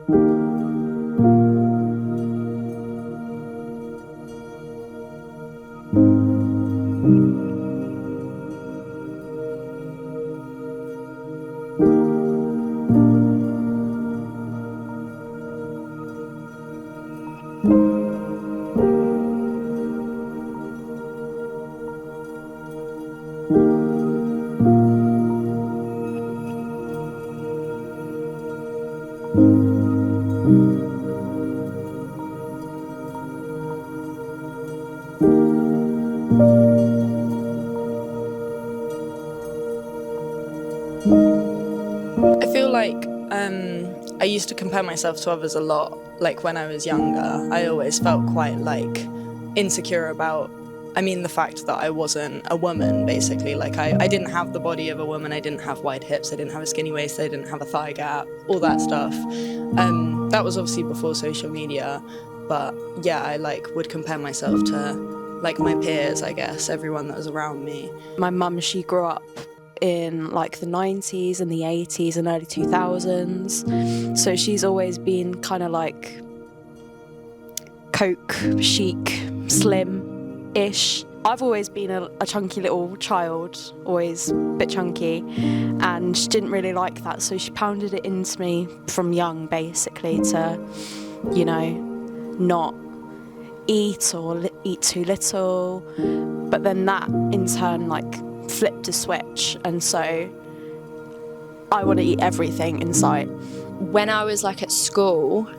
I feel like I used to compare myself to others a lot. Like when I was younger, I always felt quite like insecure about, the fact that I wasn't a woman, basically. Like I didn't have the body of a woman, I didn't have wide hips, I didn't have a skinny waist, I didn't have a thigh gap, all that stuff. That was obviously before social media, but yeah, I would compare myself to my peers, I guess, everyone that was around me. My mum, she grew up in the 90s and the 80s and early 2000s, so she's always been kind of coke, chic, slim-ish. I've always been a chunky little child, always a bit chunky, and she didn't really like that, so she pounded it into me from young, basically, to, not eat or eat too little. But then that in turn flipped a switch, and so I want to eat everything in sight. When I was at school,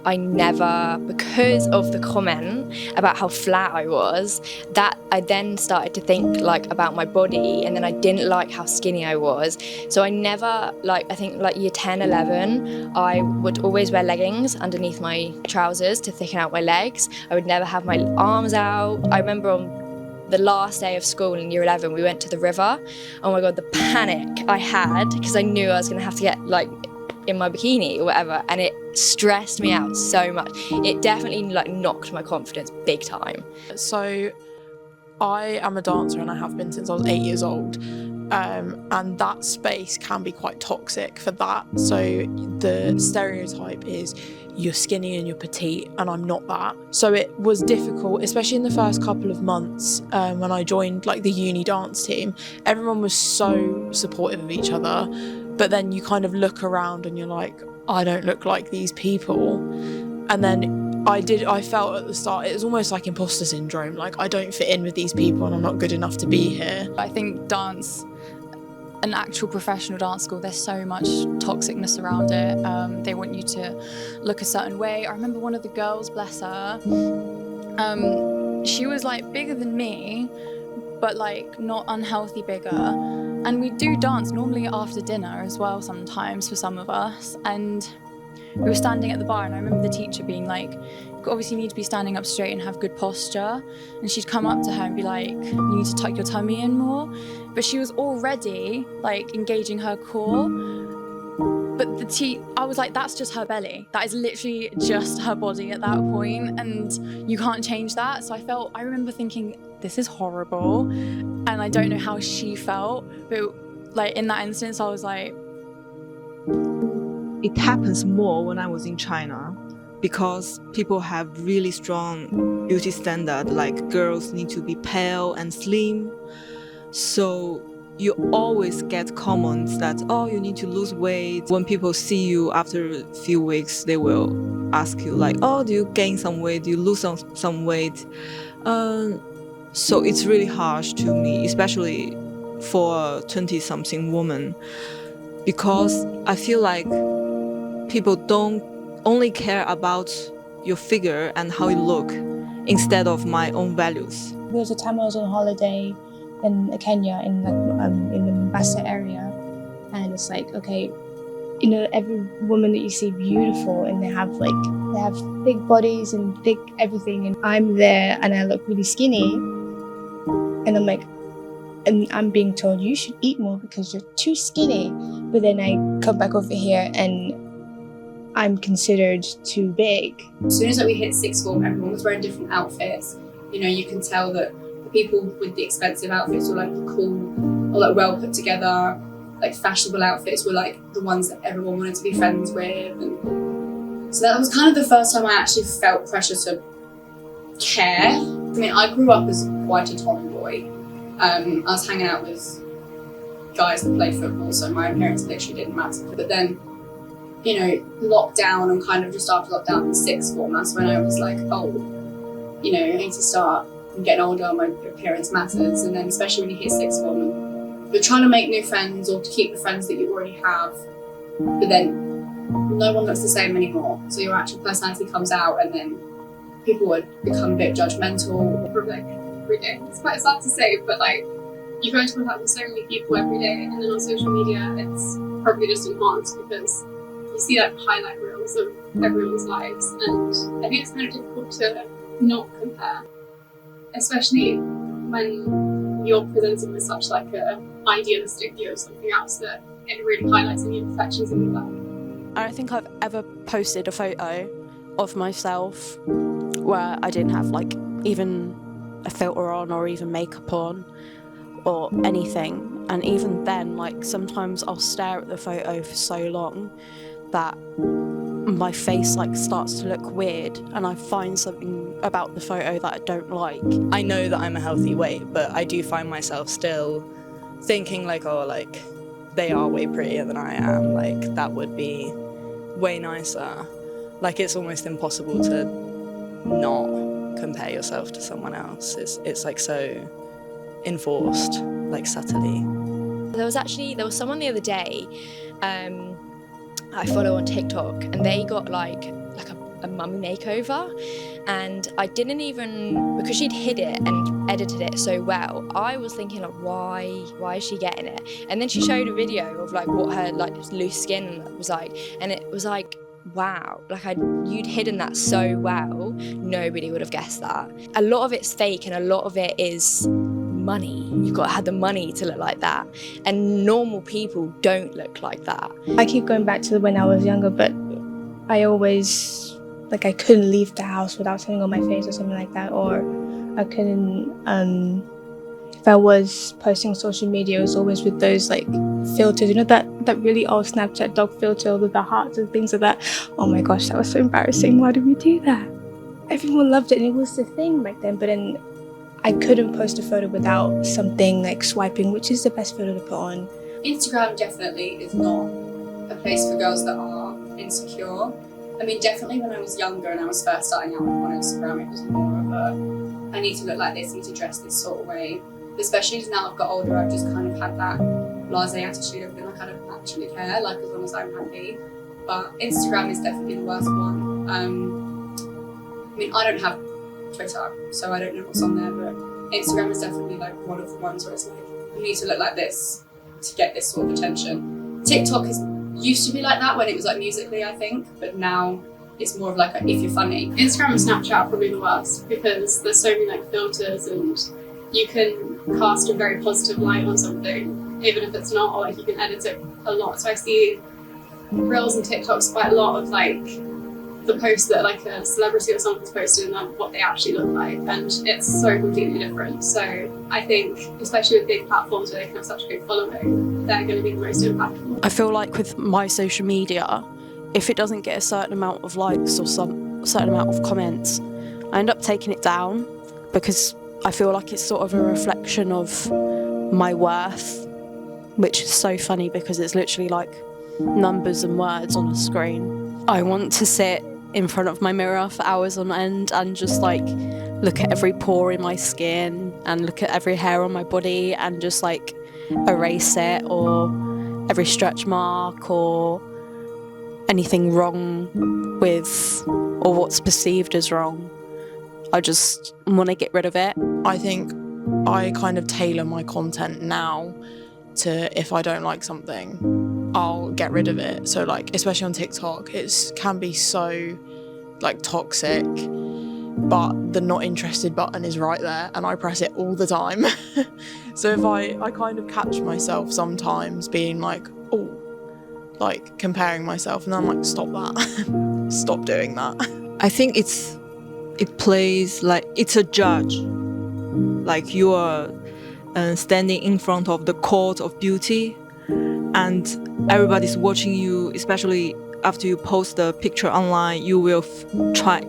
I never, because of the comment about how flat I was, that I then started to think about my body, and then I didn't like how skinny I was. So I never, I think year 10, 11, I would always wear leggings underneath my trousers to thicken out my legs. I would never have my arms out. I remember on the last day of school in year 11, we went to the river. Oh my God, the panic I had, because I knew I was gonna have to get in my bikini or whatever, and it stressed me out so much. It definitely knocked my confidence big time. So I am a dancer, and I have been since I was 8 years old, and that space can be quite toxic for that. So the stereotype is you're skinny and you're petite, and I'm not that. So it was difficult, especially in the first couple of months when I joined the uni dance team. Everyone was so supportive of each other, but then you kind of look around and you're like, I don't look like these people. And then I felt at the start, it was almost like imposter syndrome, I don't fit in with these people and I'm not good enough to be here. I think dance, an actual professional dance school, there's so much toxicness around it. They want you to look a certain way. I remember one of the girls, bless her, she was bigger than me, but not unhealthy bigger. And we do dance normally after dinner as well sometimes for some of us. And we were standing at the bar, and I remember the teacher being obviously you need to be standing up straight and have good posture. And she'd come up to her and be you need to tuck your tummy in more. But she was already engaging her core. But I was that's just her belly. That is literally just her body at that point, and you can't change that. So I remember thinking, this is horrible, and I don't know how she felt, but in that instance, I was it happens more when I was in China, because people have really strong beauty standard, girls need to be pale and slim. So you always get comments that, oh, you need to lose weight. When people see you after a few weeks, they will ask you oh, do you gain some weight? Do you lose some weight? So it's really harsh to me, especially for a 20-something woman, because I feel people don't only care about your figure and how you look instead of my own values. There was a time I was on holiday in Kenya, in the Mombasa area, and it's okay, every woman that you see beautiful, and they have big bodies and big everything, and I'm there and I look really skinny, and and I'm being told you should eat more because you're too skinny. But then I come back over here and I'm considered too big. As soon as we hit sixth form, everyone was wearing different outfits. You can tell that the people with the expensive outfits were cool or well put together. like fashionable outfits were like the ones that everyone wanted to be friends with. And so that was kind of the first time I actually felt pressure to care. I mean, I grew up as quite a tomboy. I was hanging out with guys that played football, so my appearance literally didn't matter. But then, you know, lockdown and kind of just after lockdown in sixth form, that's when I was like, oh, you know, I need to start getting older, my appearance matters. And then especially when you hit sixth form, and you're trying to make new friends or to keep the friends that you already have, but then no one looks the same anymore. So your actual personality comes out, and then people would become a bit judgmental. For like every day. It's quite sad to say, but like you go into contact with so many people every day, and then on social media it's probably just enhanced because you see like highlight reels of everyone's lives, and I think it's kind of difficult to not compare, especially when you're presented with such like a idealistic view of something else that it really highlights any imperfections in your life. I don't think I've ever posted a photo of myself where I didn't have like even a filter on or even makeup on or anything, and even then, like, sometimes I'll stare at the photo for so long that my face like starts to look weird and I find something about the photo that I don't like. I know that I'm a healthy weight, but I do find myself still thinking like, oh, like, they are way prettier than I am, like, that would be way nicer. Like, it's almost impossible to not compare yourself to someone else. It's like so enforced, like subtly. There was someone the other day I follow on TikTok, and they got like a mummy makeover, and I didn't even, because she'd hid it and edited it so well, I was thinking like, why is she getting it? And then she showed a video of like what her like loose skin was like, and it was like, wow, like you'd hidden that so well, nobody would have guessed that. A lot of it's fake and a lot of it is money. You've got to have the money to look like that, and normal people don't look like that. I keep going back to when I was younger, but I always, like, I couldn't leave the house without something on my face or something like that, or I couldn't, if I was posting on social media, it was always with those like filters, you know, that really old Snapchat dog filter with the hearts and things like that. Oh my gosh, that was so embarrassing. Why did we do that? Everyone loved it and it was the thing back then, but then I couldn't post a photo without something like swiping, which is the best photo to put on. Instagram definitely is not a place for girls that are insecure. I mean, definitely when I was younger and I was first starting out on Instagram, it was more of a, I need to look like this, I need to dress this sort of way. Especially now I've got older, I've just kind of had that blasé attitude of feeling like I don't actually care, like as long as I'm happy. But Instagram is definitely the worst one. I mean, I don't have Twitter, so I don't know what's on there, but Instagram is definitely like one of the ones where it's like, you need to look like this to get this sort of attention. TikTok used to be like that when it was like Musically, I think, but now it's more of like a, if you're funny. Instagram and Snapchat are probably the worst because there's so many like filters, and you can cast a very positive light on something, even if it's not, or like you can edit it a lot. So I see Reels and TikToks quite a lot of like the posts that like a celebrity or someone's posted and like what they actually look like, and it's so completely different. So I think, especially with big platforms where they can have such a big following, they're going to be the most impactful. I feel like with my social media, if it doesn't get a certain amount of likes or some certain amount of comments, I end up taking it down because I feel like it's sort of a reflection of my worth, which is so funny because it's literally like numbers and words on a screen. I want to sit in front of my mirror for hours on end and just like look at every pore in my skin and look at every hair on my body and just like erase it, or every stretch mark or anything wrong with, or what's perceived as wrong. I just want to get rid of it. I think I kind of tailor my content now to, if I don't like something, I'll get rid of it. So like, especially on TikTok, it can be so like toxic, but the not interested button is right there and I press it all the time. So if I kind of catch myself sometimes being like, oh, like comparing myself, and then I'm like, stop that. Stop doing that. I think it plays like it's a judge, like you are standing in front of the court of beauty, and everybody's watching you, especially after you post the picture online, you will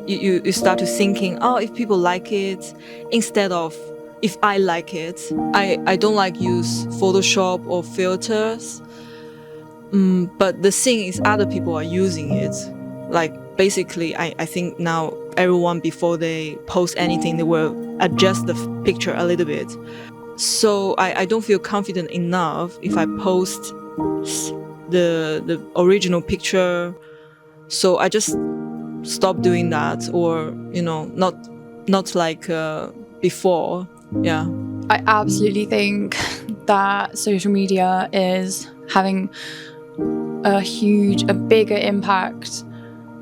you start to thinking, oh, if people like it, instead of if I like it. I don't like use Photoshop or filters, but the thing is other people are using it. Like basically, I think now everyone, before they post anything, they will adjust the picture a little bit. So I don't feel confident enough if I post the original picture. So I just stop doing that, or not like before. Yeah. I absolutely think that social media is having a bigger impact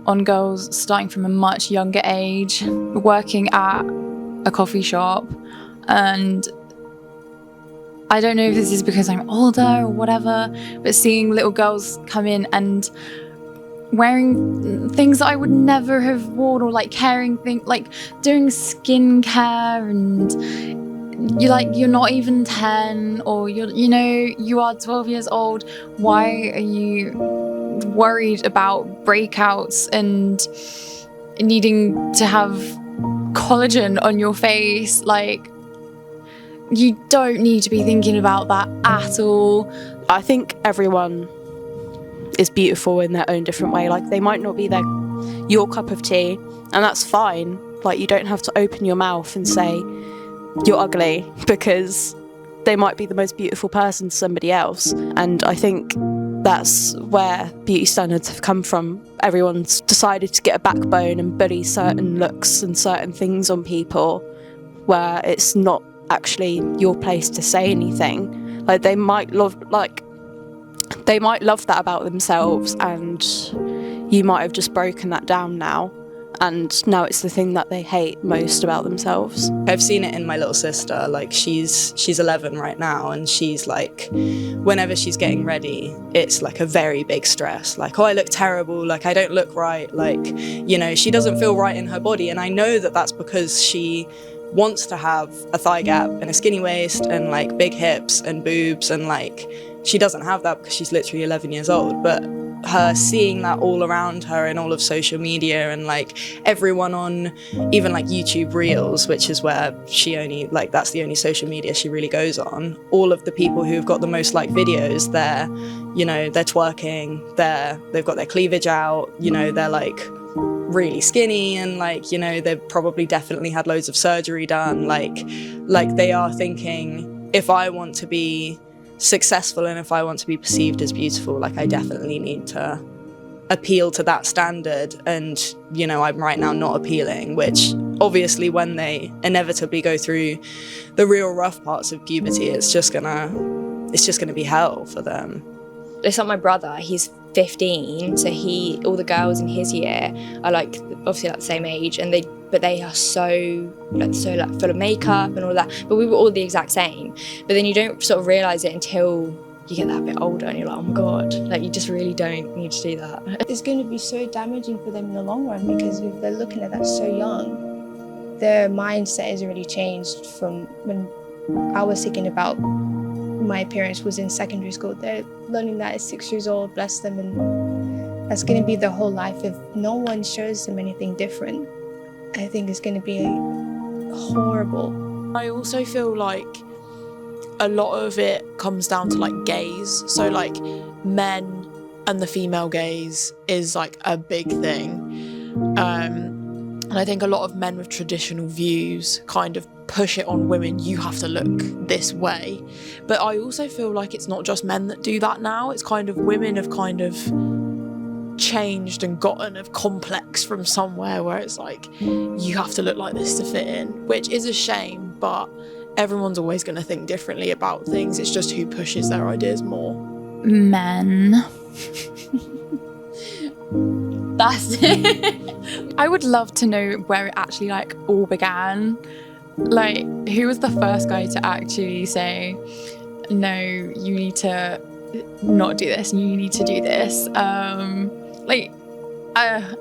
on girls starting from a much younger age, working at a coffee shop. And I don't know if this is because I'm older or whatever, but seeing little girls come in and wearing things that I would never have worn, or like caring things, like doing skincare, and you're not even 10, or you are 12 years old. Why are you worried about breakouts and needing to have collagen on your face? Like, you don't need to be thinking about that at all. I think everyone is beautiful in their own different way. Like, they might not be your cup of tea, and that's fine. Like, you don't have to open your mouth and say you're ugly, because they might be the most beautiful person to somebody else. And I think that's where beauty standards have come from. Everyone's decided to get a backbone and bully certain looks and certain things on people, where it's not actually your place to say anything. Like, they might love that about themselves, and you might have just broken that down now, and now it's the thing that they hate most about themselves. I've seen it in my little sister. Like, she's 11 right now, and she's like, whenever she's getting ready, it's like a very big stress. Like, oh, I look terrible, like I don't look right, like, she doesn't feel right in her body. And I know that that's because she wants to have a thigh gap and a skinny waist and like big hips and boobs, and like she doesn't have that because she's literally 11 years old. But her seeing that all around her in all of social media, and like everyone on even like YouTube Reels, which is where that's the only social media she really goes on, all of the people who've got the most like videos, they're twerking, they've got their cleavage out, they're like really skinny, and like they've probably definitely had loads of surgery done. Like they are thinking, if I want to be successful and if I want to be perceived as beautiful, like I definitely need to appeal to that standard. And I'm right now not appealing, which obviously when they inevitably go through the real rough parts of puberty, it's just gonna be hell for them. It's like my brother, he's 15, so all the girls in his year are like obviously like the same age, and they are so full of makeup and all that. But we were all the exact same. But then you don't sort of realise it until you get that bit older, and you're like, oh my god, like you just really don't need to do that. It's going to be so damaging for them in the long run, because if they're looking at that so young, their mindset has already changed from when I was thinking about my appearance was in secondary school. They're learning that at 6 years old, bless them, and that's going to be their whole life if no one shows them anything different. I think it's going to be horrible. I also feel like a lot of it comes down to like gaze. So like men and the female gaze is like a big thing. And I think a lot of men with traditional views kind of push it on women, you have to look this way. But I also feel like it's not just men that do that now. It's kind of women have kind of changed and gotten a complex from somewhere where it's like, you have to look like this to fit in, which is a shame, but everyone's always going to think differently about things. It's just who pushes their ideas more. Men. That's it. I would love to know where it actually like all began. Like, who was the first guy to actually say, no, you need to not do this and you need to do this?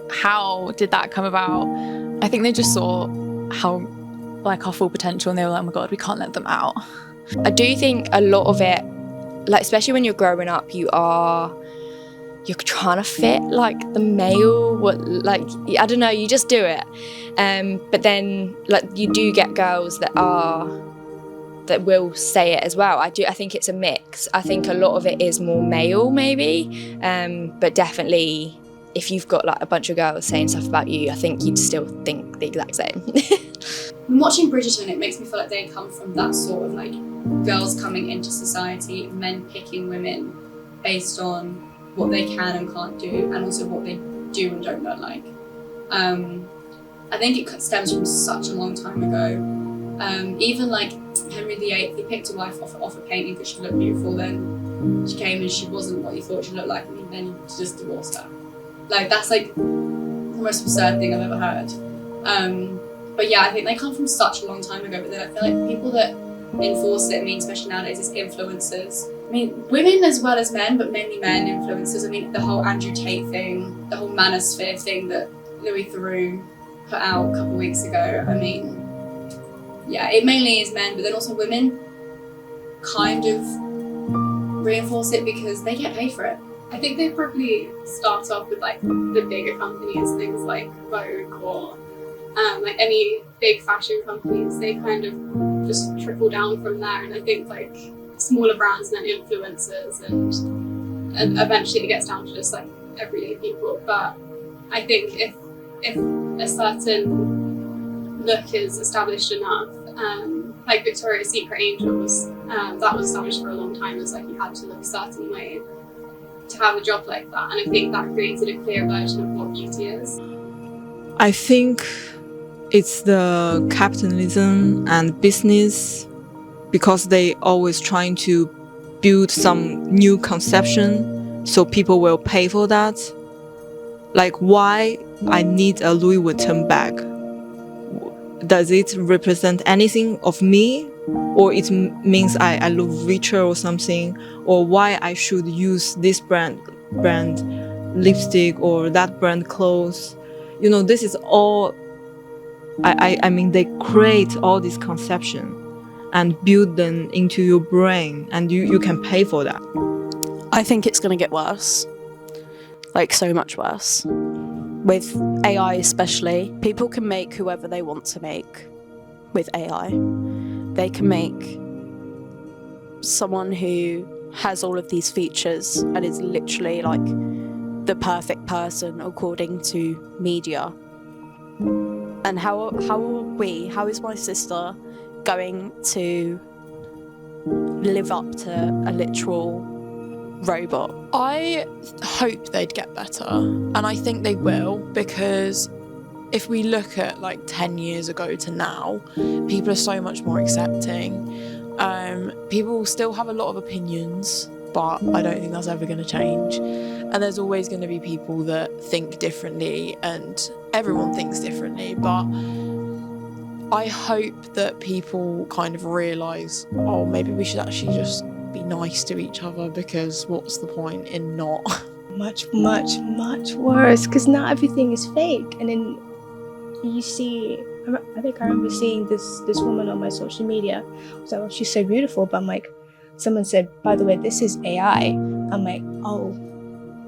How did that come about? I think they just saw our full potential, and they were like, oh my god, we can't let them out. I do think a lot of it like, especially when you're growing up, you're trying to fit like the male, like, I don't know, you just do it. But then like you do get girls that will say it as well. I think it's a mix. I think a lot of it is more male maybe, but definitely if you've got like a bunch of girls saying stuff about you, I think you'd still think the exact same. When watching Bridgerton, it makes me feel like they come from that sort of like girls coming into society, men picking women based on what they can and can't do, and also what they do and don't look like. I think it stems from such a long time ago. Even like Henry VIII, he picked a wife off a painting because she looked beautiful. Then she came and she wasn't what you thought she looked like, and then he just divorced her. Like, that's like the most absurd thing I've ever heard. But yeah, I think they come from such a long time ago. But then I feel like people that enforce it, I mean, especially nowadays, is influencers. I mean, women as well as men, but mainly men influencers. I mean, the whole Andrew Tate thing, the whole manosphere thing that Louis Theroux put out a couple of weeks ago. I mean, yeah, it mainly is men, but then also women kind of reinforce it because they get paid for it. I think they probably start off with like the bigger companies, things like Vogue or like any big fashion companies. They kind of just trickle down from there, and I think like smaller brands and then influencers, and eventually it gets down to just like everyday people. But I think if a certain look is established enough, like Victoria's Secret Angels, that was established for a long time as like you had to look a certain way to have a job like that, and I think that created a clear version of what beauty is. I think it's the capitalism and business, because they always trying to build some new conception so people will pay for that. Like, why I need a Louis Vuitton bag? Does it represent anything of me? Or it means I look richer or something? Or why I should use this brand lipstick or that brand clothes? You know, this is all, I mean, they create all this conception and build them into your brain, and you can pay for that. I think it's going to get worse. Like, so much worse. With AI especially, people can make whoever they want to make with AI. They can make someone who has all of these features and is literally like the perfect person according to media. And how is my sister going to live up to a literal robot? I hope they'd get better, and I think they will, because if we look at like 10 years ago to now, people are so much more accepting. People still have a lot of opinions, but I don't think that's ever going to change. And there's always going to be people that think differently, and everyone thinks differently. But I hope that people kind of realise, oh, maybe we should actually just be nice to each other, because what's the point in not? Much worse, because now everything is fake. And then you see, I think I remember seeing this woman on my social media. I was like, oh, she's so beautiful. But I'm like, someone said, by the way, this is AI. I'm like, oh.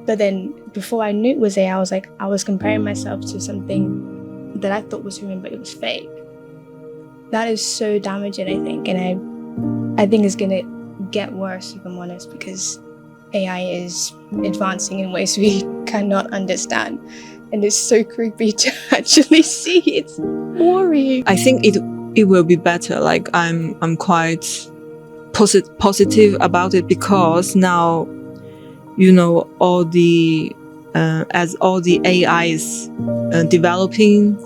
But then before I knew it was AI, I was comparing myself to something that I thought was human, but it was fake. That is so damaging, I think. And I think it's going to get worse, if I'm honest, because AI is advancing in ways we cannot understand. And it's so creepy to actually see. It's worrying. I think it will be better. Like, I'm quite positive about it, because now, you know, all the as all the AI is developing,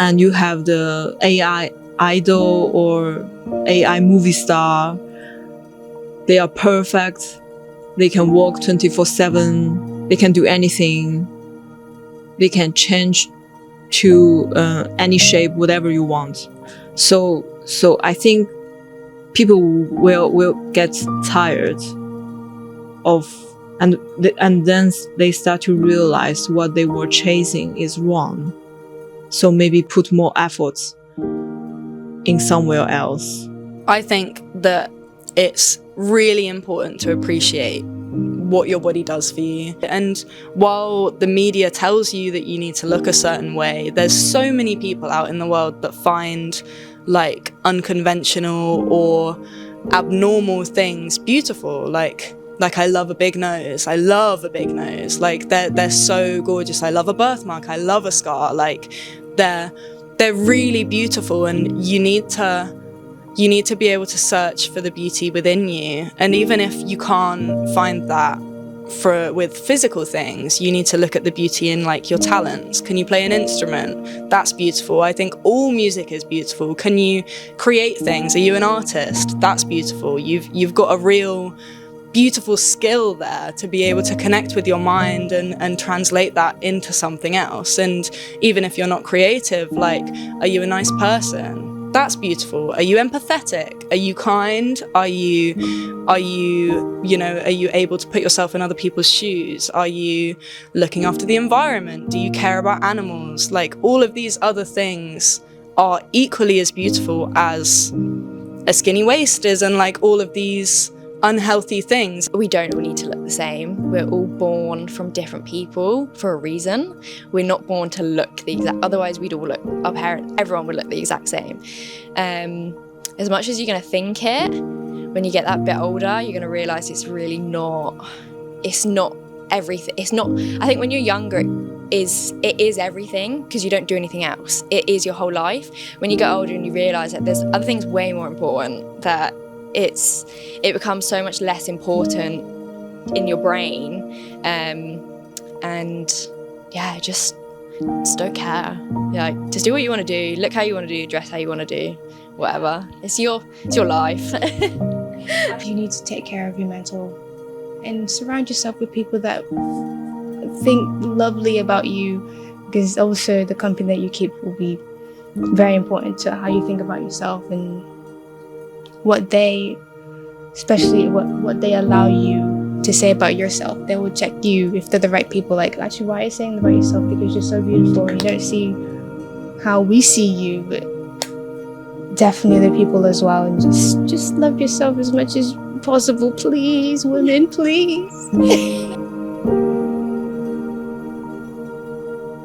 and you have the AI idol or AI movie star, they are perfect. They can walk 24/7. They can do anything. They can change to any shape, whatever you want. So I think people will get tired of, and then they start to realize what they were chasing is wrong. So maybe put more efforts in somewhere else. I think that it's really important to appreciate what your body does for you. And while the media tells you that you need to look a certain way, there's so many people out in the world that find like unconventional or abnormal things beautiful. Like I love a big nose. I love a big nose. Like they're so gorgeous. I love a birthmark. I love a scar. Like they're really beautiful, and you need to be able to search for the beauty within you. And even if you can't find that with physical things, you need to look at the beauty in like your talents. Can you play an instrument? That's beautiful. I think all music is beautiful. Can you create things? Are you an artist? That's beautiful. You've got a real beautiful skill there to be able to connect with your mind and translate that into something else. And even if you're not creative, like, are you a nice person? That's beautiful. Are you empathetic? Are you kind? Are you able to put yourself in other people's shoes? Are you looking after the environment? Do you care about animals? Like, all of these other things are equally as beautiful as a skinny waist is, and like all of these unhealthy things. We don't all need to look the same. We're all born from different people for a reason. We're not born to look the exact, otherwise we'd all look, our parents, everyone would look the exact same. As much as you're gonna think it, when you get that bit older, you're gonna realize it's really not, it's not everything. It's not, I think when you're younger, it is everything, because you don't do anything else. It is your whole life. When you get older and you realize that there's other things way more important, that it becomes so much less important in your brain, and yeah, just don't care. Yeah, just do what you want to do, look how you want to do, dress how you want to do, whatever. It's your life. You need to take care of your mental and surround yourself with people that think lovely about you, because also the company that you keep will be very important to how you think about yourself and what they, especially what they allow you to say about yourself. They will check you if they're the right people. Like, actually, why are you saying about yourself? Because you're so beautiful and you don't see how we see you, but definitely the people as well. And just love yourself as much as possible, please, women, please.